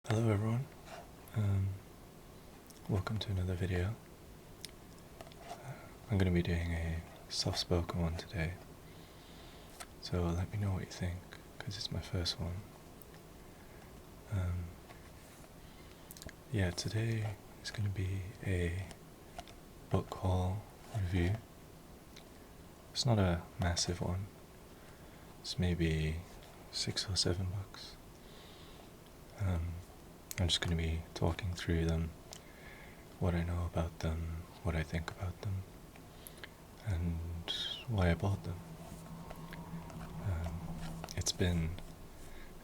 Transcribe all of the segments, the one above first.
Hello everyone, welcome to another video. I'm going to be doing a soft-spoken one today, so let me know what you think, because it's my first one. Today is going to be a book haul review. It's not a massive one, it's maybe 6 or 7 books. I'm just going to be talking through them, what I know about them, what I think about them, and why I bought them. It's been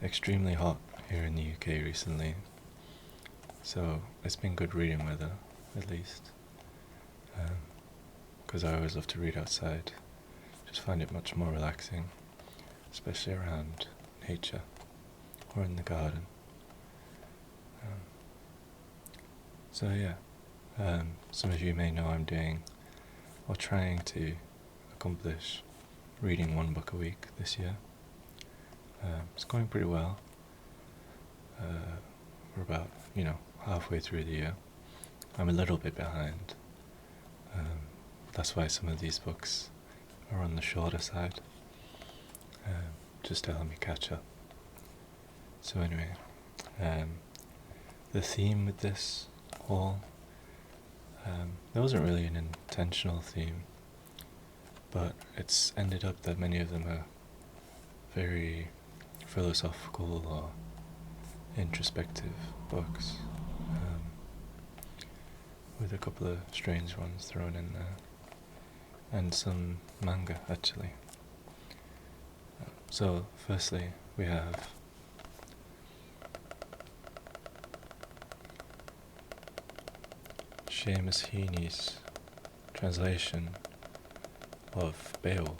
extremely hot here in the UK recently, so it's been good reading weather, at least, because I always love to read outside. Just find it much more relaxing, especially around nature or in the garden. Some of you may know I'm doing, or trying to accomplish, reading 1 book a week this year. It's going pretty well. We're about, halfway through the year. I'm a little bit behind. That's why some of these books are on the shorter side, just to help me catch up. So anyway, the theme with this haul, there wasn't really an intentional theme, but it's ended up that many of them are very philosophical or introspective books, with a couple of strange ones thrown in there, and some manga actually. So firstly we have Seamus Heaney's translation of Beowulf.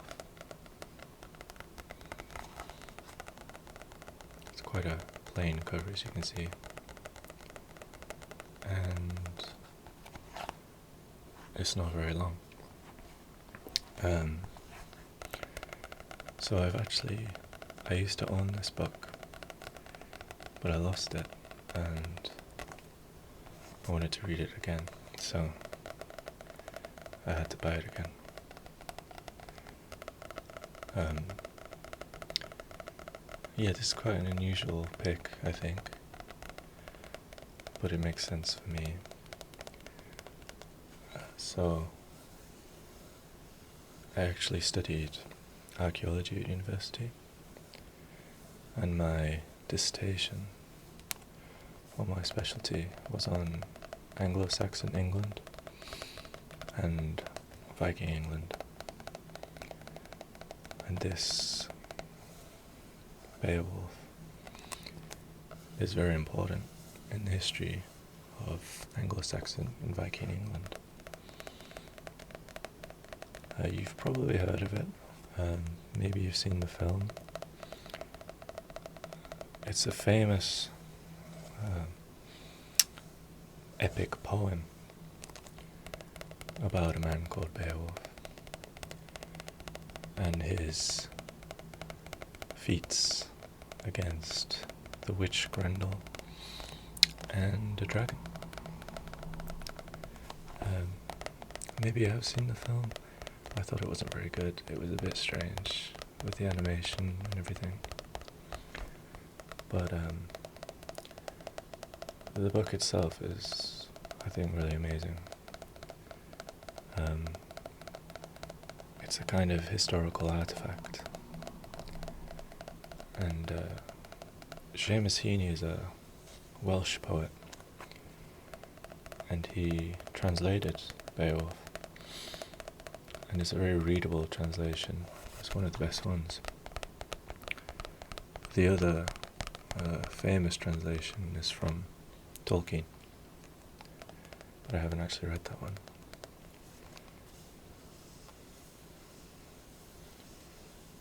It's quite a plain cover, as you can see, and it's not very long. So I used to own this book, but I lost it, and I wanted to read it again, so I had to buy it again. This is quite an unusual pick, I think, but it makes sense for me. So I actually studied archaeology at university, and my dissertation, or my specialty, was on Anglo-Saxon England and Viking England. And this Beowulf is very important in the history of Anglo-Saxon and Viking England. You've probably heard of it, maybe you've seen the film. It's a famous epic poem about a man called Beowulf and his feats against the witch Grendel and a dragon. Maybe you have seen the film. I thought it wasn't very good. It was a bit strange with the animation and everything. But the book itself is, I think, really amazing. It's a kind of historical artifact. And Seamus Heaney is a Welsh poet, and he translated Beowulf, and it's a very readable translation. It's one of the best ones. The other famous translation is from Tolkien, but I haven't actually read that one.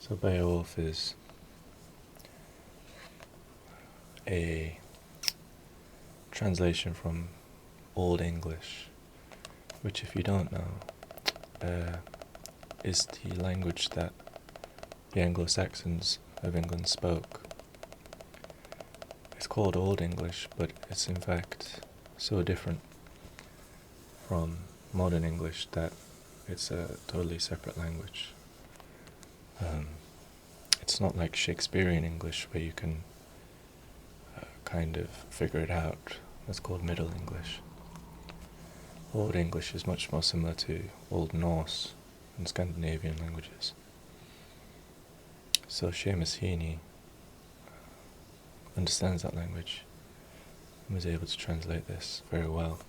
So Beowulf is a translation from Old English, which, if you don't know, is the language that the Anglo-Saxons of England spoke. It's called Old English, but it's in fact so different from modern English that it's a totally separate language. It's not like Shakespearean English where you can kind of figure it out. That's called Middle English. Old English is much more similar to Old Norse and Scandinavian languages. So Seamus Heaney understands that language and was able to translate this very well.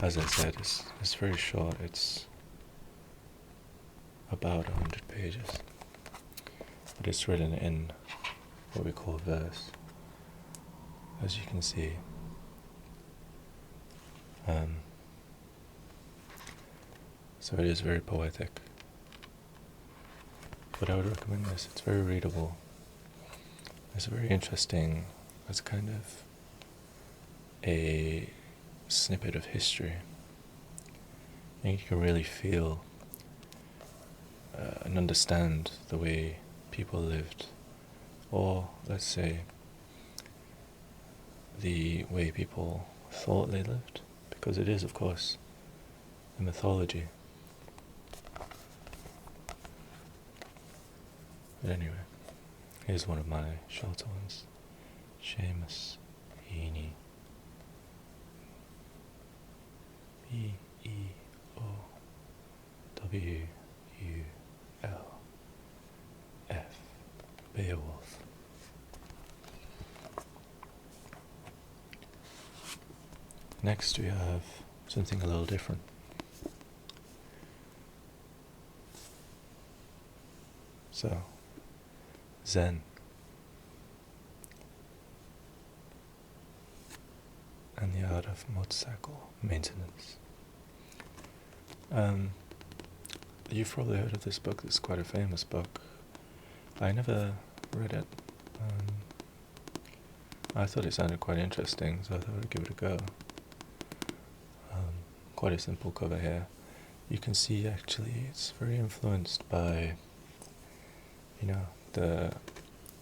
As I said, it's very short. It's about 100 pages, but it's written in what we call verse, as you can see. So it is very poetic, but I would recommend this. It's very readable. It's very interesting. It's kind of a snippet of history, and you can really feel and understand the way people lived, or let's say the way people thought they lived, because it is, of course, a mythology. But anyway, here's one of my shorter ones. Seamus Heaney. Beowulf. Beowulf. Next we have something a little different. So, Zen. And the art of motorcycle maintenance. You've probably heard of this book. It's quite a famous book. I never read it. I thought it sounded quite interesting, so I thought I'd give it a go. Quite a simple cover here. You can see actually it's very influenced by, the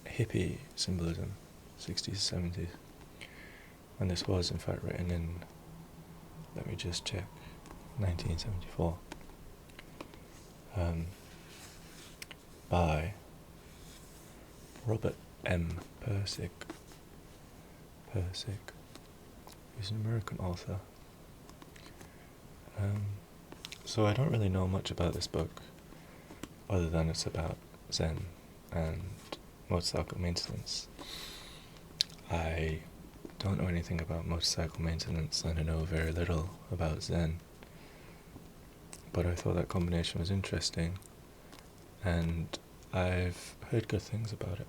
hippie symbolism, 60s, 70s. And this was in fact written in, let me just check, 1974. By Robert M. Berserk, who's an American author. So I don't really know much about this book, other than it's about Zen and motorcycle maintenance. I don't know anything about motorcycle maintenance, and I know very little about Zen. But I thought that combination was interesting, and I've heard good things about it.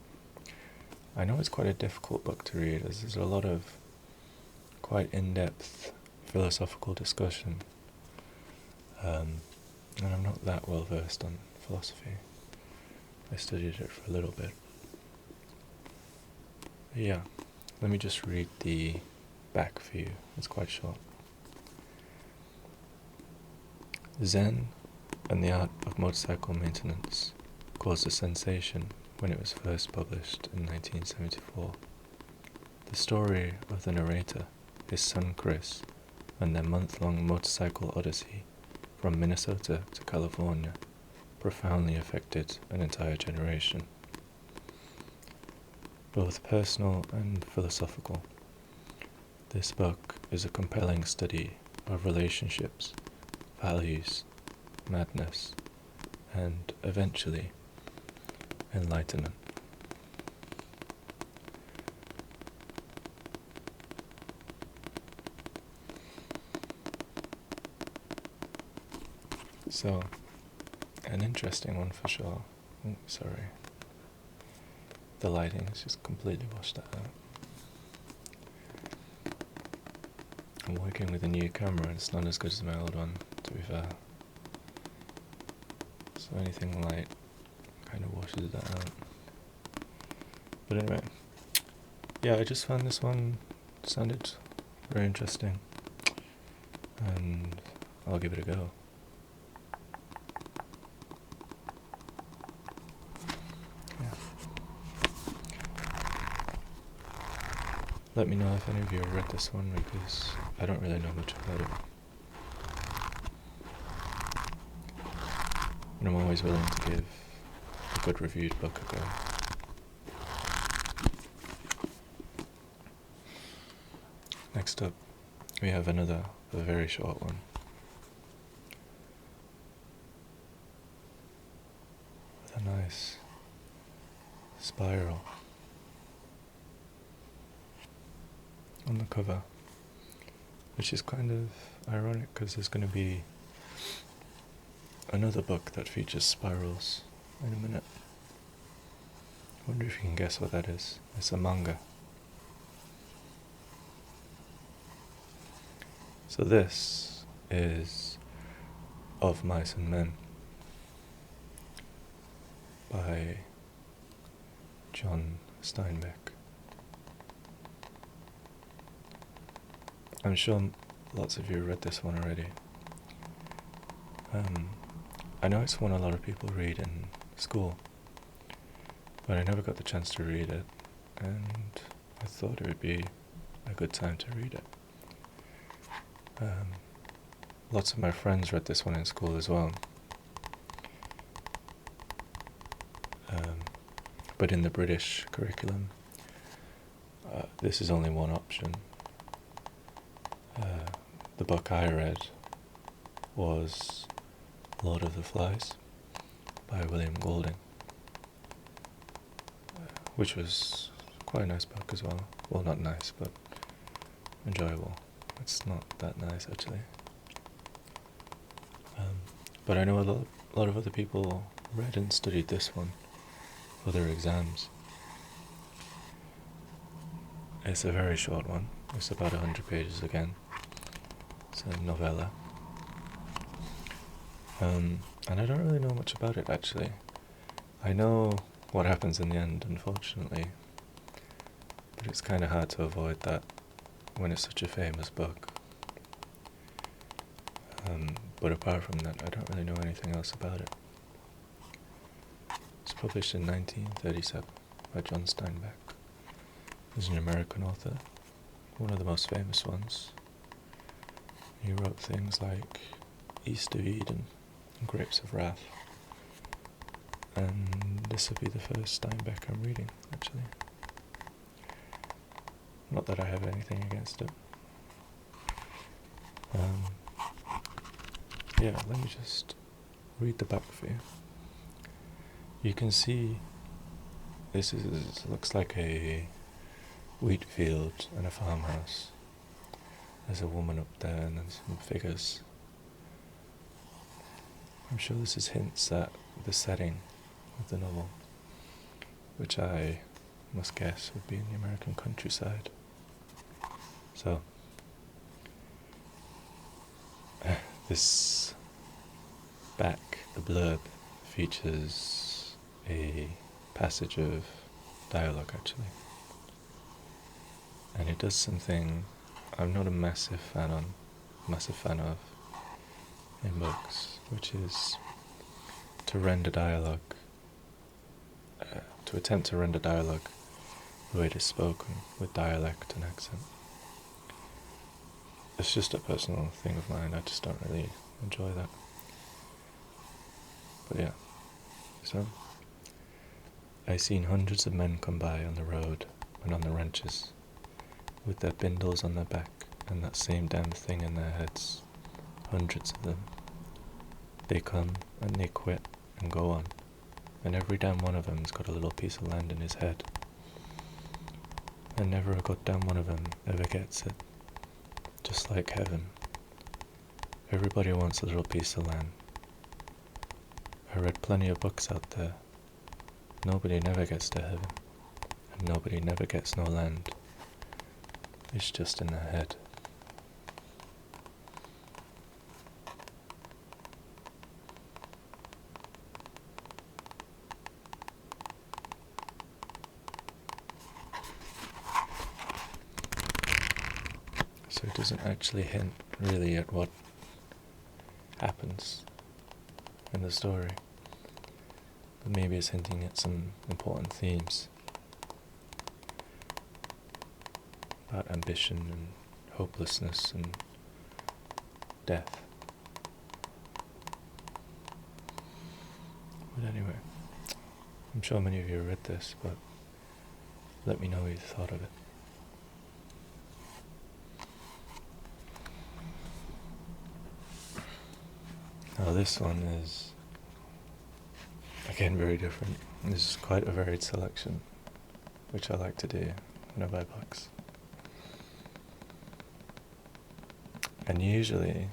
I know it's quite a difficult book to read, as there's a lot of quite in-depth philosophical discussion, and I'm not that well versed on philosophy. I studied it for a little bit. But yeah, let me just read the back for you. It's quite short. Zen and the Art of Motorcycle Maintenance caused a sensation when it was first published in 1974. The story of the narrator, his son Chris, and their month-long motorcycle odyssey from Minnesota to California profoundly affected an entire generation. Both personal and philosophical, this book is a compelling study of relationships, values, madness, and eventually enlightenment. So, an interesting one for sure. Oh, sorry. The lighting has just completely washed that out. I'm working with a new camera and it's not as good as my old one, to be fair. So anything light kind of washes that out. But anyway, yeah, I just found this one sounded very interesting, and I'll give it a go. let me know if any of you have read this one, because I don't really know much about it. And I'm always willing to give a good reviewed book a go. Next up, we have a very short one. With a nice spiral on the cover, which is kind of ironic because there's going to be another book that features spirals in a minute. I wonder if you can guess what that is. It's a manga. So this is Of Mice and Men by John Steinbeck. I'm sure lots of you read this one already. I know it's one a lot of people read in school, but I never got the chance to read it, and I thought it would be a good time to read it. Lots of my friends read this one in school as well. But in the British curriculum, this is only one option. The book I read was Lord of the Flies by William Golding, which was quite a nice book as well. Well, not nice, but enjoyable. It's not that nice, actually. But I know a lot of other people read and studied this one for their exams. It's a very short one. It's about 100 pages again. It's a novella. And I don't really know much about it, actually. I know what happens in the end, unfortunately, but it's kind of hard to avoid that when it's such a famous book. But apart from that, I don't really know anything else about it. It's published in 1937 by John Steinbeck. He's an American author, one of the most famous ones. He wrote things like East of Eden and Grapes of Wrath. And this will be the first Steinbeck I'm reading, actually. Not that I have anything against it. Yeah, let me just read the back for you. You can see this looks like a wheat field and a farmhouse. There's a woman up there and then some figures. I'm sure this is hints at the setting of the novel, which I must guess would be in the American countryside. So, this back, the blurb, features a passage of dialogue, actually. And it does something I'm not a massive fan of in books, which is to attempt to render dialogue the way it is spoken, with dialect and accent. It's just a personal thing of mine, I just don't really enjoy that. But yeah, so I seen hundreds of men come by on the road and on the ranches, with their bindles on their back and that same damn thing in their heads. Hundreds of them. They come and they quit and go on, and every damn one of them's got a little piece of land in his head. And never a goddamn one of them ever gets it. Just like heaven. Everybody wants a little piece of land. I read plenty of books out there. Nobody never gets to heaven, and nobody never gets no land. It's just in their head. So it doesn't actually hint really at what happens in the story, but maybe it's hinting at some important themes. about ambition and hopelessness and death. But anyway, I'm sure many of you have read this, but let me know what you thought of it. Now this one is, again, very different. This is quite a varied selection, which I like to do when I buy books. And usually,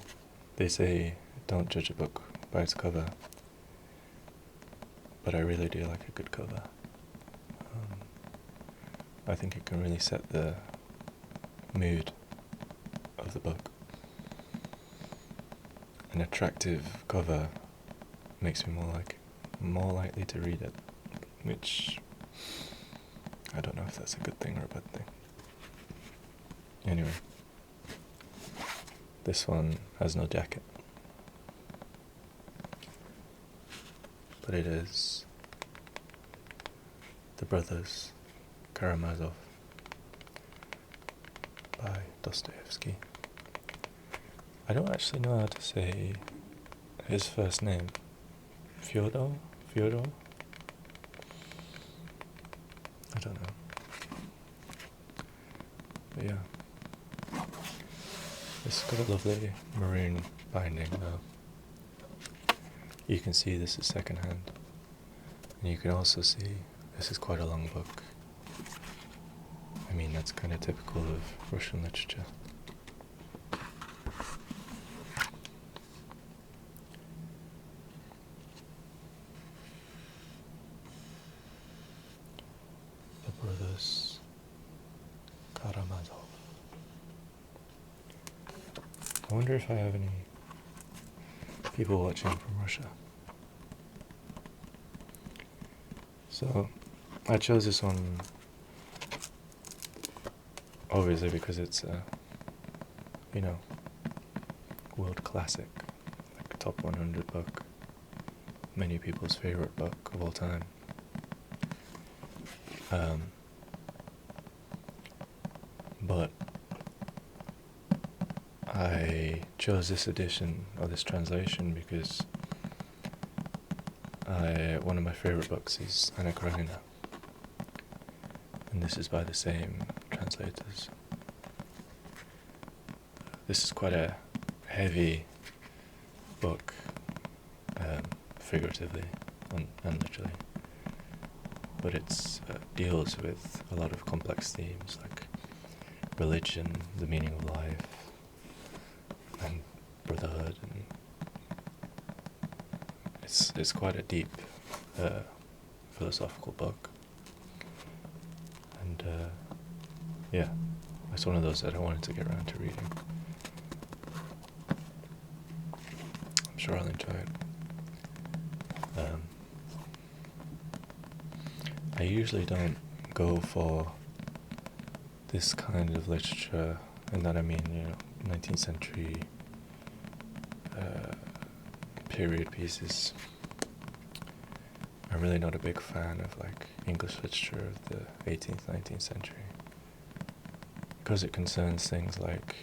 they say, don't judge a book by its cover, but I really do like a good cover. I think it can really set the mood of the book. An attractive cover makes me more likely to read it, which I don't know if that's a good thing or a bad thing. Anyway, this one has no jacket, but it is The Brothers Karamazov by Dostoevsky. I don't actually know how to say his first name. Fyodor? I don't know. But yeah. It's got a lovely maroon binding though. You can see this is secondhand. And you can also see this is quite a long book. I mean, that's kind of typical of Russian literature. The Brothers Karamazov. I wonder if I have any people watching from Russia. So, I chose this one obviously because it's a, world classic, like a top 100 book, many people's favorite book of all time. But I chose this edition, or this translation, because one of my favorite books is Anna Karenina, and this is by the same translators. This is quite a heavy book, figuratively and literally, but it deals with a lot of complex themes like religion, the meaning of life, and brotherhood, and it's quite a deep philosophical book. And yeah, it's one of those that I wanted to get around to reading. I'm sure I'll enjoy it. I usually don't go for this kind of literature, and that I mean, 19th century period pieces. I'm really not a big fan of English literature of the 18th, 19th century, because it concerns things like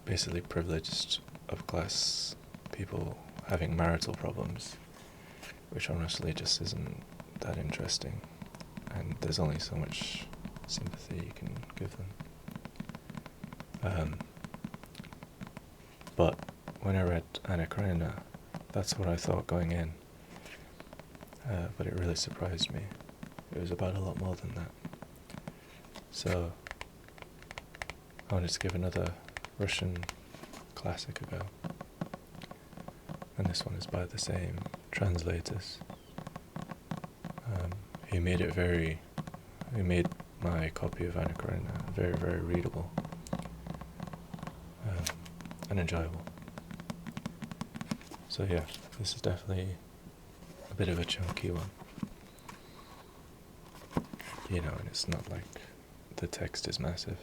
basically privileged upper-class people having marital problems, which honestly just isn't that interesting, and there's only so much sympathy you can give them. But when I read Anna Karenina, that's what I thought going in, but it really surprised me. It was about a lot more than that. So I wanted to give another Russian classic a go, and this one is by the same translators. He made my copy of Anna Karenina very, very readable and enjoyable. So yeah, this is definitely a bit of a chunky one. And it's not like the text is massive.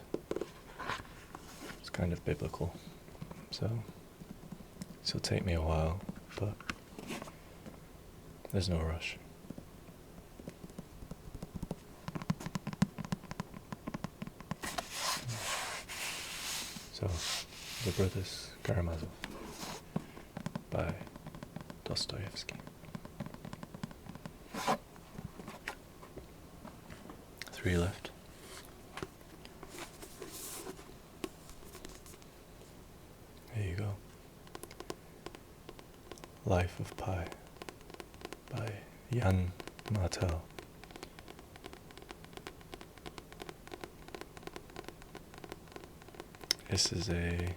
It's kind of biblical. So it'll take me a while, but there's no rush. So, The Brothers Karamazov by Dostoevsky. 3 left. There you go. Life of Pi by Jan Martel. This is a...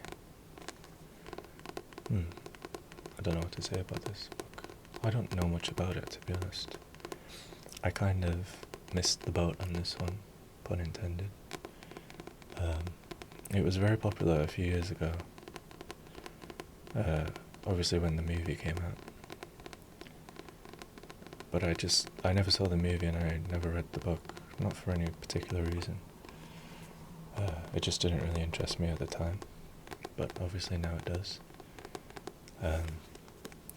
I don't know what to say about this book. I don't know much about it, to be honest. I kind of missed the boat on this one, pun intended. It was very popular a few years ago. Obviously when the movie came out. But I never saw the movie and I never read the book, not for any particular reason. It just didn't really interest me at the time, but obviously now it does.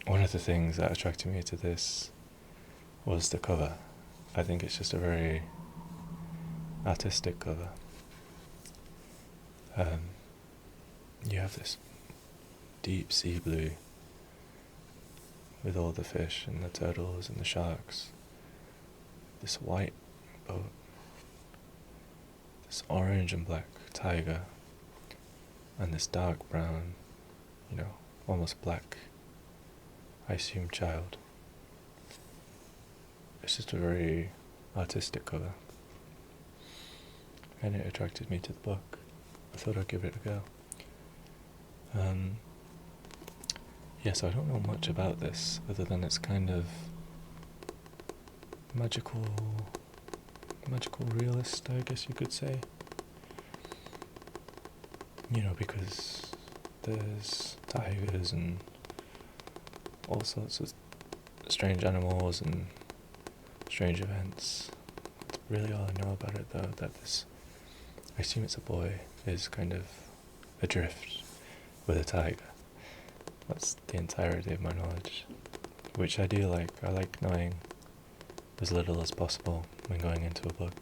One of the things that attracted me to this was the cover. I think it's just a very artistic cover. You have this deep sea blue with all the fish and the turtles and the sharks, this white boat, this orange and black tiger, and this dark brown, almost black, I assume, child. It's just a very artistic cover, and it attracted me to the book. I thought I'd give it a go. Yes, I don't know much about this, other than it's kind of magical realist, I guess you could say. Because there's tigers and all sorts of strange animals and strange events. That's really all I know about it, though, that this, I assume it's a boy, is kind of adrift with a tiger. That's the entirety of my knowledge, which I do like. I like knowing as little as possible when going into a book.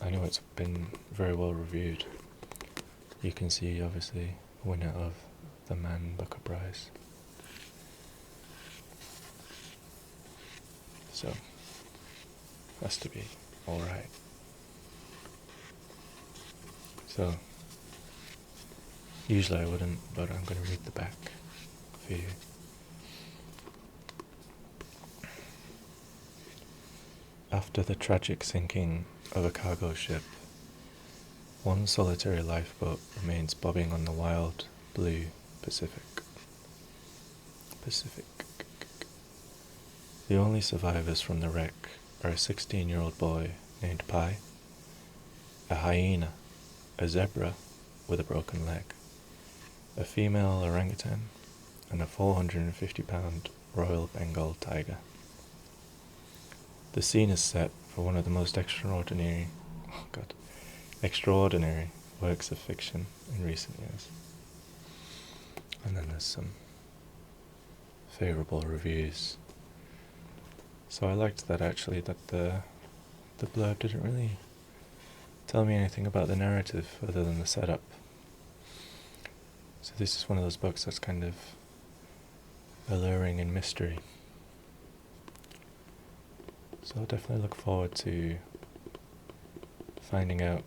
I know it's been very well reviewed. You can see, obviously, winner of the Man Booker Prize. So, has to be alright. So, usually I wouldn't, but I'm going to read the back for you. After the tragic sinking of a cargo ship, one solitary lifeboat remains bobbing on the wild, blue Pacific. The only survivors from the wreck are a 16-year-old boy named Pi, a hyena, a zebra with a broken leg, a female orangutan, and a 450-pound Royal Bengal tiger. The scene is set for one of the most extraordinary works of fiction in recent years. And then there's some favourable reviews. So I liked that, actually, that the blurb didn't really tell me anything about the narrative other than the setup. So this is one of those books that's kind of alluring in mystery. So I'll definitely look forward to finding out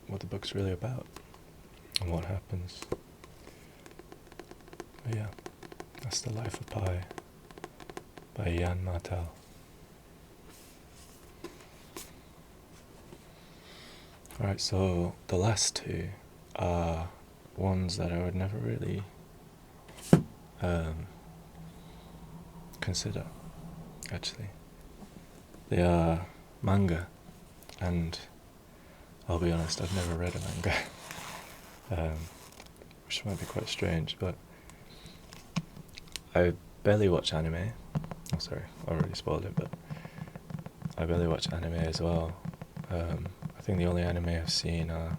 what the book's really about and what happens. But yeah, that's The Life of Pi by Jan Martel. Alright, so the last two are ones that I would never really consider, actually. They are manga, and I'll be honest, I've never read a manga, which might be quite strange, but I barely watch anime. Oh, sorry, I already spoiled it, but I barely watch anime as well. I think the only anime I've seen are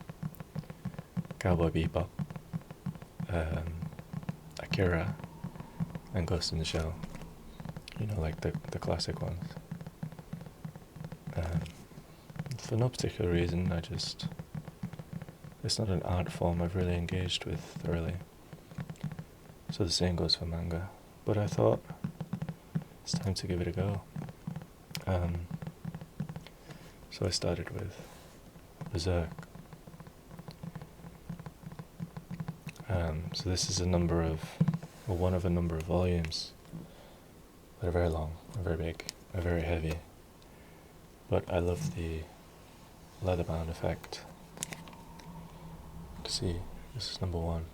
Cowboy Bebop, Akira, and Ghost in the Shell. Like the classic ones. For no particular reason, I just it's not an art form I've really engaged with thoroughly. So the same goes for manga. But I thought it's time to give it a go. So I started with Berserk. So this is one of a number of volumes that are very long, are very big, are very heavy. But I love the leather-bound effect. See, this is number 1.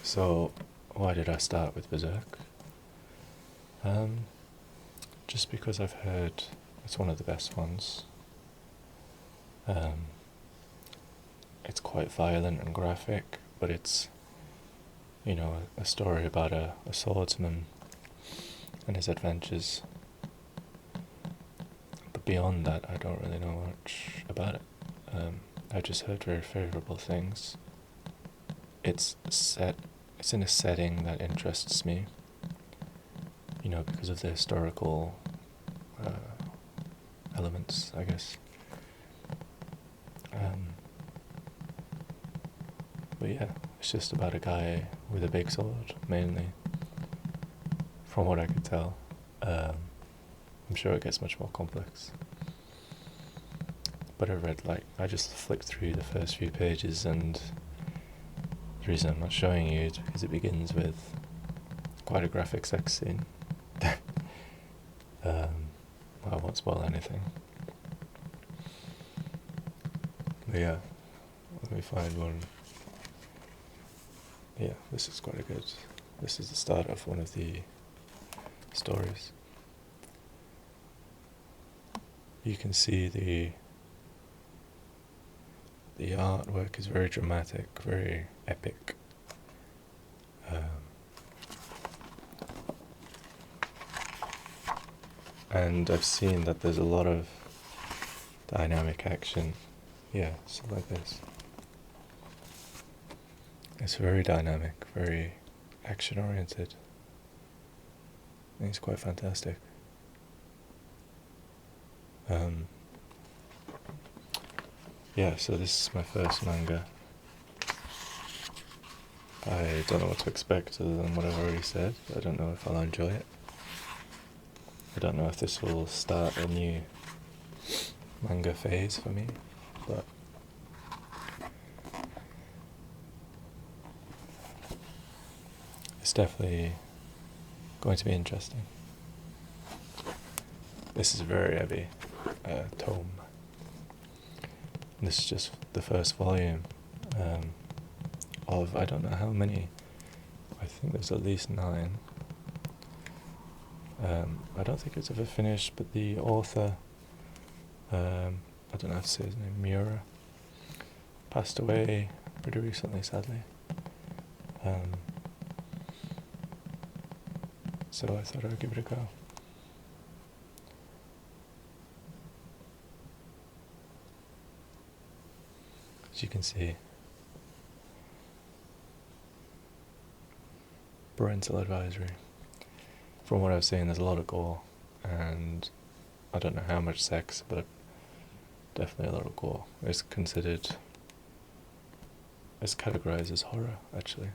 So, why did I start with Berserk? Just because I've heard it's one of the best ones. It's quite violent and graphic, but it's, a story about a swordsman and his adventures. But beyond that, I don't really know much about it. I just heard very favourable things. It's in a setting that interests me, because of the historical elements, I guess. But yeah, it's just about a guy with a big sword, mainly, from what I could tell. I'm sure it gets much more complex. But I just flicked through the first few pages, and the reason I'm not showing you is because it begins with quite a graphic sex scene. I won't spoil anything. But yeah, let me find one. Yeah, this is this is the start of one of the stories. You can see the artwork is very dramatic, very epic. And I've seen that there's a lot of dynamic action. Yeah, so like this. It's very dynamic, very action-oriented. And it's quite fantastic. Yeah, so this is my first manga. I don't know what to expect other than what I've already said. I don't know if I'll enjoy it. I don't know if this will start a new manga phase for me, but it's definitely going to be interesting. This is a very heavy tome. This is just the first volume of, I don't know how many. I think there's at least 9. I don't think it's ever finished, but the author, I don't know how to say his name, Miura, passed away pretty recently, sadly. So I thought I'd give it a go. As you can see, parental advisory. From what I've seen, there's a lot of gore, and I don't know how much sex, but definitely a lot of gore. It's categorized as horror, actually.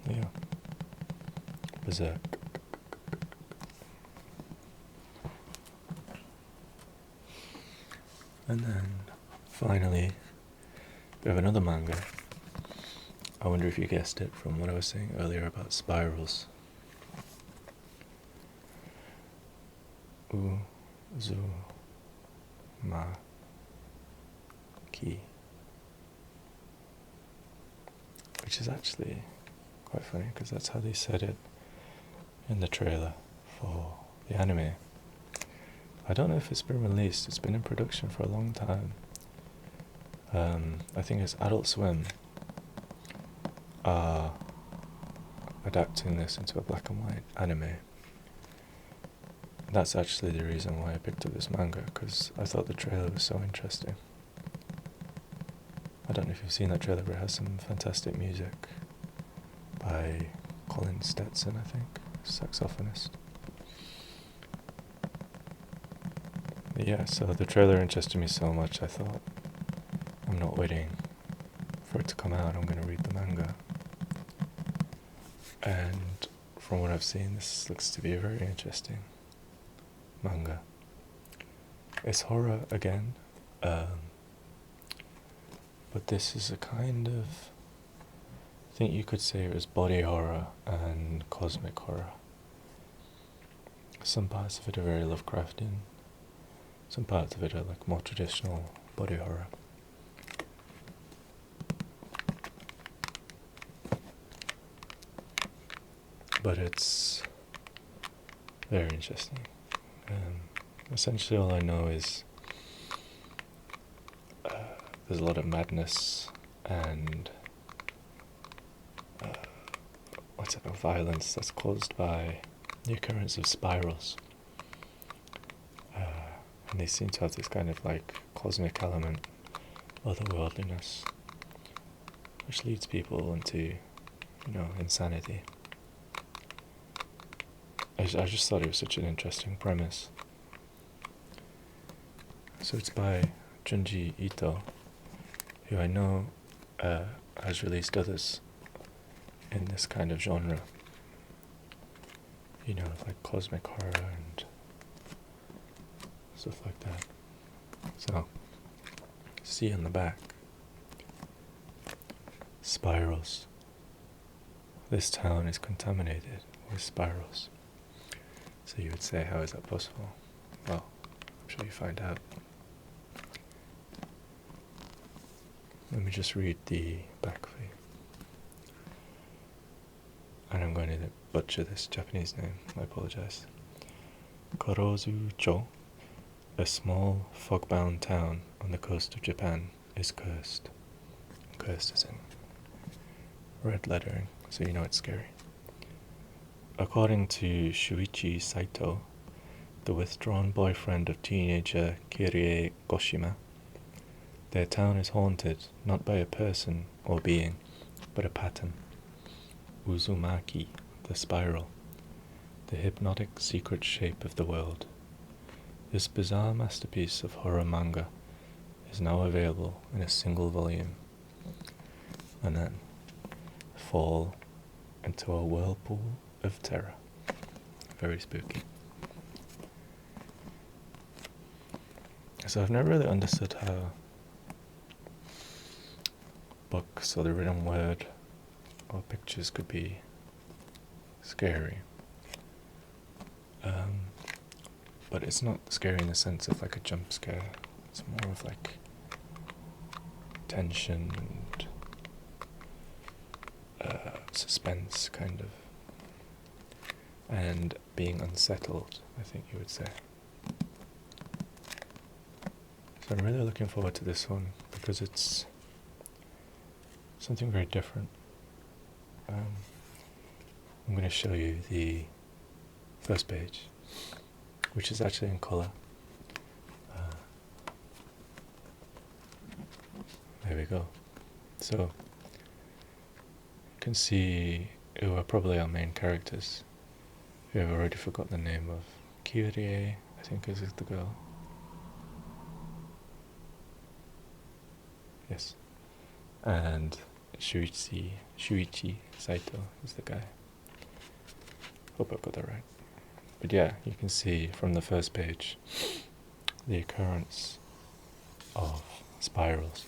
Yeah. Berserk. And then, finally, we have another manga. I wonder if you guessed it from what I was saying earlier about spirals. Uzumaki. Which is actually quite funny, because that's how they said it in the trailer for the anime. I don't know if it's been released. It's been in production for a long time. I think it's Adult Swim are adapting this into a black and white anime. That's actually the reason why I picked up this manga, because I thought the trailer was so interesting. I don't know if you've seen that trailer, but it has some fantastic music by Colin Stetson, I think, saxophonist. Yeah, so the trailer interested me so much, I thought, I'm not waiting for it to come out, I'm going to read the manga. And from what I've seen, this looks to be a very interesting manga. It's horror again, but this is a kind of, I think you could say it was body horror and cosmic horror. Some parts of it are very Lovecraftian, some parts of it are like more traditional body horror. But it's very interesting. Essentially all I know is there's a lot of madness and what's it, violence that's caused by the occurrence of spirals. And they seem to have this kind of like cosmic element, otherworldliness, which leads people into, insanity. I just thought it was such an interesting premise. So it's by Junji Ito, who I know has released others in this kind of genre. Like cosmic horror and stuff like that. So, see on the back, spirals. This town is contaminated with spirals. So you would say, how is that possible? Well, I'm sure you find out. Let me just read the back for you. And I'm going to butcher this Japanese name, I apologize. Korozu-cho, a small fog-bound town on the coast of Japan, is cursed. Cursed as in red lettering, so you know it's scary. According to Shuichi Saito, the withdrawn boyfriend of teenager Kirie Goshima, their town is haunted not by a person or being, but a pattern. Uzumaki, the spiral, the hypnotic secret shape of the world. This bizarre masterpiece of horror manga is now available in a single volume. And then fall into a whirlpool of terror. Very spooky. So I've never really understood how books or the written word or pictures could be scary. But it's not scary in the sense of like a jump scare. It's more of like tension and suspense kind of. And being unsettled, I think you would say. So I'm really looking forward to this one because it's something very different. I'm going to show you the first page, which is actually in colour. There we go. So you can see who are probably our main characters. We have already forgotten the name of Kyrie, I think is the girl. Yes. And Shuichi Saito is the guy. Hope I've got that right. But yeah, you can see from the first page the occurrence of spirals.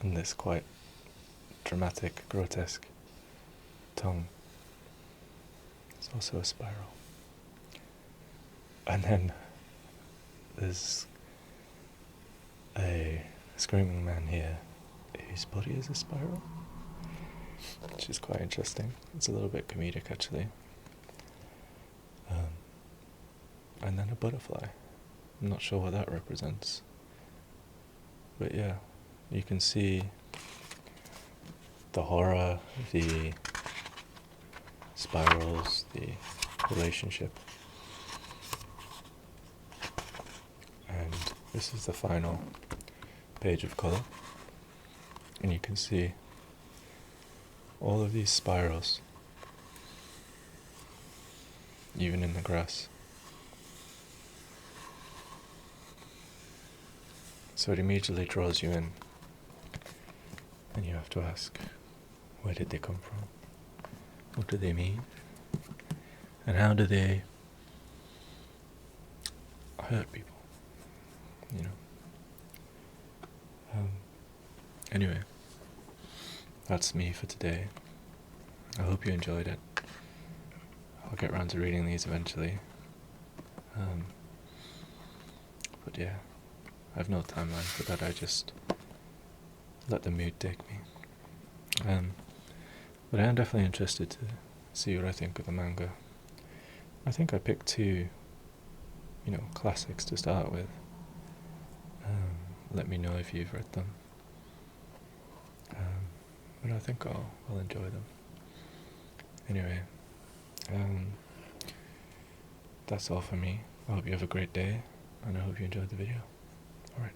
And this quite dramatic, grotesque tongue. It's also a spiral. And then there's a screaming man here whose body is a spiral, which is quite interesting. It's a little bit comedic actually. And then a butterfly. I'm not sure what that represents. But yeah, you can see the horror, the spirals, the relationship. And this is the final page of colour. And you can see all of these spirals. even in the grass. So it immediately draws you in, and you have to ask, where did they come from? What do they mean? And how do they hurt people? You know? Anyway, that's me for today. I hope you enjoyed it. I'll get around to reading these eventually. But yeah, I have no timeline for that. I just let the mood take me. But I am definitely interested to see what I think of the manga. I think I picked two, classics to start with. Let me know if you've read them. But I think I'll enjoy them. Anyway, that's all for me. I hope you have a great day, and I hope you enjoyed the video. Alright.